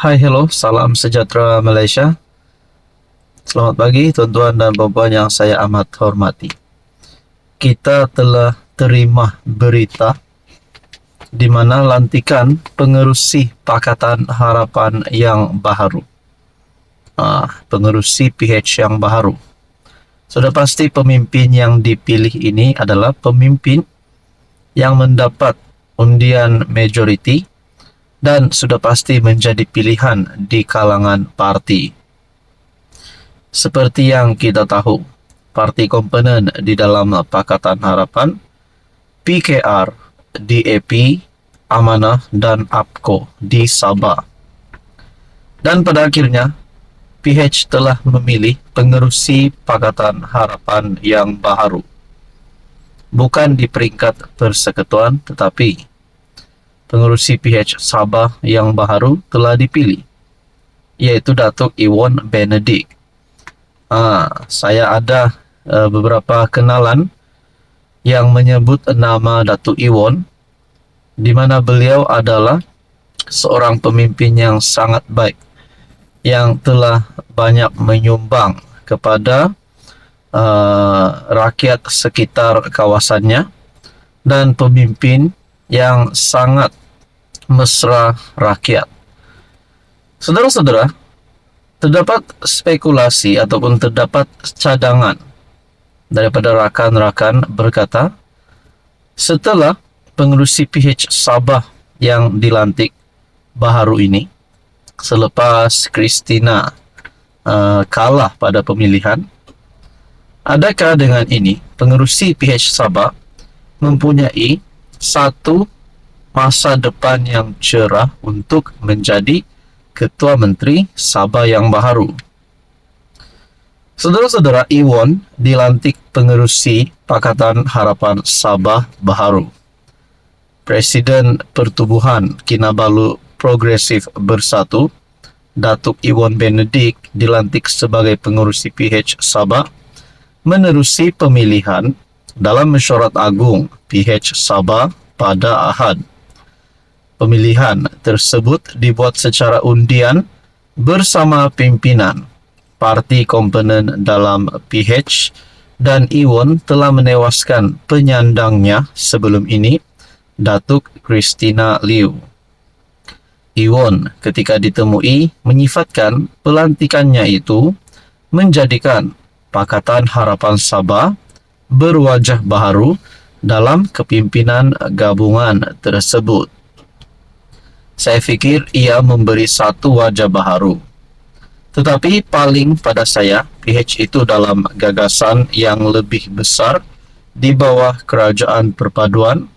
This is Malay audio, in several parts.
Hai, hello, salam sejahtera Malaysia. Selamat pagi tuan-tuan dan puan-puan yang saya amat hormati. Kita telah terima berita di mana lantikan pengerusi Pakatan Harapan yang baru. Pengerusi PH yang baru. Sudah pasti pemimpin yang dipilih ini adalah pemimpin yang mendapat undian majoriti dan sudah pasti menjadi pilihan di kalangan parti. Seperti yang kita tahu, parti komponen di dalam Pakatan Harapan, PKR, DAP, Amanah, dan APKO di Sabah. Dan pada akhirnya, PH telah memilih pengerusi Pakatan Harapan yang baru. Bukan di peringkat persekutuan, tetapi pengerusi PH Sabah yang baru telah dipilih, yaitu Datuk Iwan Benedict. Saya ada beberapa kenalan yang menyebut nama Datuk Iwan, di mana beliau adalah seorang pemimpin yang sangat baik, yang telah banyak menyumbang kepada rakyat sekitar kawasannya, dan pemimpin yang sangat mesra rakyat. Saudara-saudara, terdapat spekulasi ataupun terdapat cadangan daripada rakan-rakan berkata, setelah pengerusi PH Sabah yang dilantik baru ini, selepas Christina kalah pada pemilihan, adakah dengan ini pengerusi PH Sabah mempunyai satu masa depan yang cerah untuk menjadi Ketua Menteri Sabah yang baru? Saudara-saudara, Iwan dilantik pengerusi Pakatan Harapan Sabah baru. Presiden Pertubuhan Kinabalu Progresif Bersatu, Datuk Iwan Benedict, dilantik sebagai pengerusi PH Sabah menerusi pemilihan dalam Mesyuarat Agung PH Sabah pada Ahad. Pemilihan tersebut dibuat secara undian bersama pimpinan parti komponen dalam PH, dan Iwan telah menewaskan penyandangnya sebelum ini, Datuk Christina Liu. Iwan ketika ditemui menyifatkan pelantikannya itu menjadikan Pakatan Harapan Sabah berwajah baru dalam kepimpinan gabungan tersebut. Saya fikir ia memberi satu wajah baru. Tetapi paling pada saya, PH itu dalam gagasan yang lebih besar di bawah kerajaan perpaduan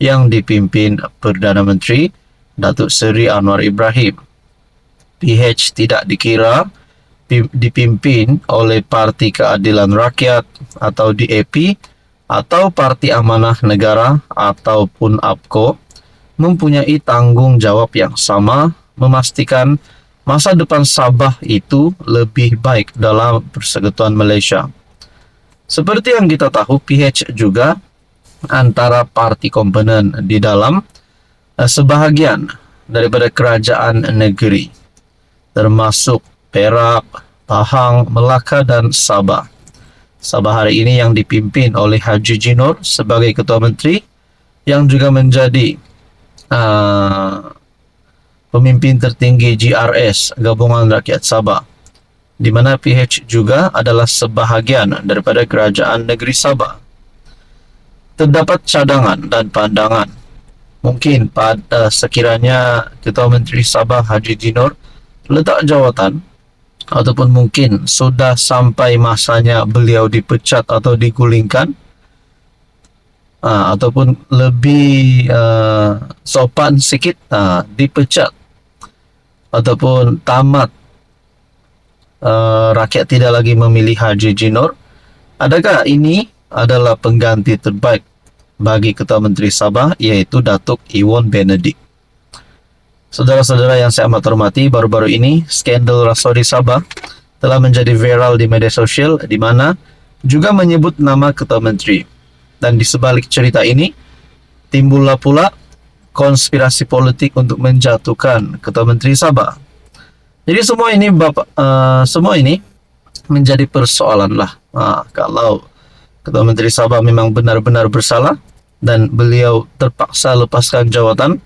yang dipimpin Perdana Menteri Datuk Seri Anwar Ibrahim. PH tidak dikira dipimpin oleh Parti Keadilan Rakyat atau DAP atau Parti Amanah Negara ataupun APKO, mempunyai tanggung jawab yang sama memastikan masa depan Sabah itu lebih baik dalam Persekutuan Malaysia. Seperti yang kita tahu, PH juga antara parti komponen di dalam sebahagian daripada kerajaan negeri, termasuk Perak, Pahang, Melaka, dan Sabah. Sabah hari ini yang dipimpin oleh Haji Jinor sebagai Ketua Menteri, yang juga menjadi pemimpin tertinggi GRS, Gabungan Rakyat Sabah, di mana PH juga adalah sebahagian daripada kerajaan negeri Sabah. Terdapat cadangan dan pandangan, mungkin pada sekiranya Ketua Menteri Sabah Haji Jinor letak jawatan, ataupun mungkin sudah sampai masanya beliau dipecat atau digulingkan, ataupun lebih sopan sikit, dipecat ataupun tamat, rakyat tidak lagi memilih Haji Jinor. Adakah ini adalah pengganti terbaik bagi Ketua Menteri Sabah, yaitu Datuk Iwan Benedict? Saudara-saudara yang saya amat hormati, baru-baru ini skandal Rasodi Sabah telah menjadi viral di media sosial, di mana juga menyebut nama Ketua Menteri. Dan di sebalik cerita ini, timbullah pula konspirasi politik untuk menjatuhkan Ketua Menteri Sabah. Jadi semua ini menjadi persoalan lah. Kalau Ketua Menteri Sabah memang benar-benar bersalah dan beliau terpaksa lepaskan jawatan,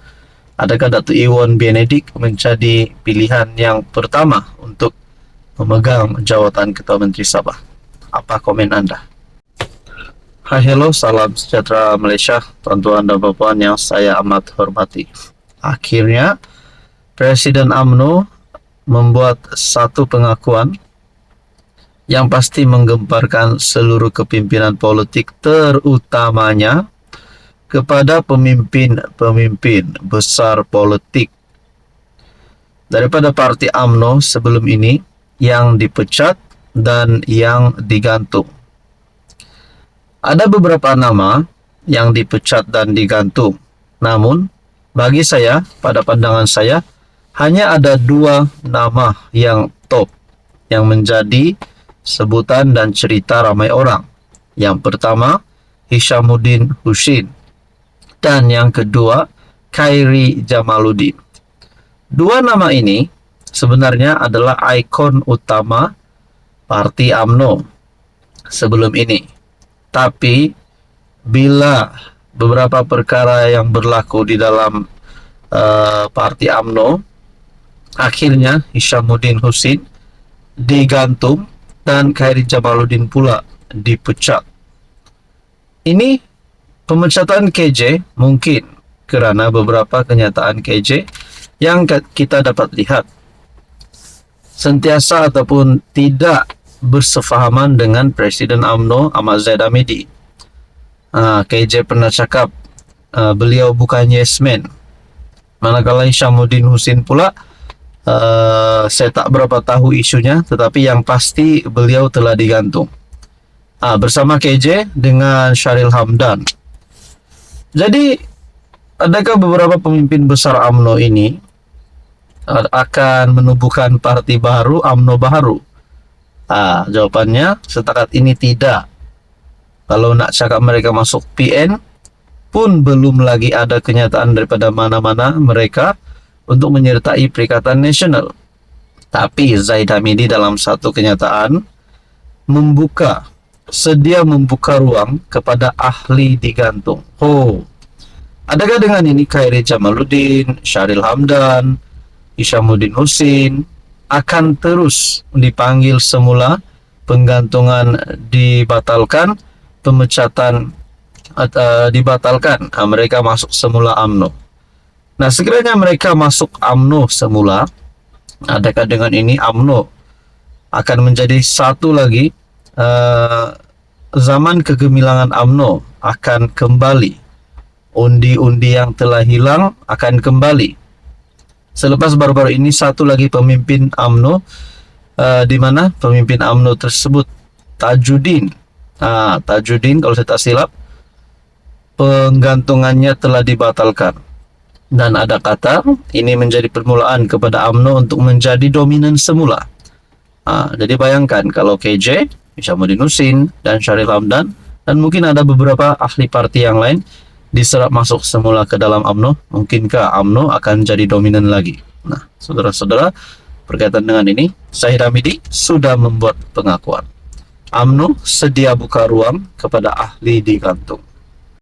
adakah Datuk Iwan Benedik menjadi pilihan yang pertama untuk memegang jawatan Ketua Menteri Sabah? Apa komen Anda? Hai, hello, salam sejahtera Malaysia, tuan-tuan dan puan yang saya amat hormati. Akhirnya, Presiden UMNO membuat satu pengakuan yang pasti menggemparkan seluruh kepimpinan politik, terutamanya kepada pemimpin-pemimpin besar politik daripada parti UMNO sebelum ini yang dipecat dan yang digantung. Ada beberapa nama yang dipecat dan digantung. Namun, bagi saya, pada pandangan saya, hanya ada dua nama yang top, yang menjadi sebutan dan cerita ramai orang. Yang pertama, Hishamuddin Hussein. Dan yang kedua, Khairi Jamaluddin. Dua nama ini sebenarnya adalah ikon utama parti UMNO sebelum ini. Tapi bila beberapa perkara yang berlaku di dalam parti UMNO, akhirnya Hishamuddin Hussein digantung dan Khairi Jamaluddin pula dipecat. Ini pemecatan KJ mungkin kerana beberapa kenyataan KJ yang kita dapat lihat sentiasa ataupun tidak bersefahaman dengan Presiden UMNO Ahmad Zahid Hamidi. KJ pernah cakap beliau bukan yes man. Manakala Hishamuddin Hussein pula saya tak berapa tahu isunya, tetapi yang pasti beliau telah digantung bersama KJ dengan Sharil Hamdan. Jadi adakah beberapa pemimpin besar UMNO ini akan menubuhkan parti baru, UMNO baru? Jawapannya setakat ini tidak. Kalau nak cakap mereka masuk PN pun belum lagi ada kenyataan daripada mana-mana mereka untuk menyertai Perikatan Nasional. Tapi Zahid Hamidi dalam satu kenyataan sedia membuka ruang kepada ahli digantung. Adakah dengan ini Khairi Jamaluddin, Sharil Hamdan, Hishamuddin Hussein akan terus dipanggil semula, penggantungan dibatalkan, pemecatan dibatalkan, mereka masuk semula UMNO? Nah, sekiranya mereka masuk UMNO semula, adakah dengan ini UMNO akan menjadi satu lagi zaman kegemilangan UMNO akan kembali, undi-undi yang telah hilang akan kembali? Selepas baru-baru ini satu lagi pemimpin UMNO, di mana pemimpin UMNO tersebut Tajuddin kalau saya tak silap, penggantungannya telah dibatalkan. Dan ada kata ini menjadi permulaan kepada UMNO untuk menjadi dominan semula. Jadi bayangkan kalau KJ, Hishamuddin Hussein dan Sharil Hamdan dan mungkin ada beberapa ahli parti yang lain diserap masuk semula ke dalam UMNO, mungkinkah UMNO akan jadi dominan lagi? Nah, saudara-saudara, berkaitan dengan ini, Zahid Hamidi sudah membuat pengakuan. UMNO sedia buka ruang kepada ahli digantung.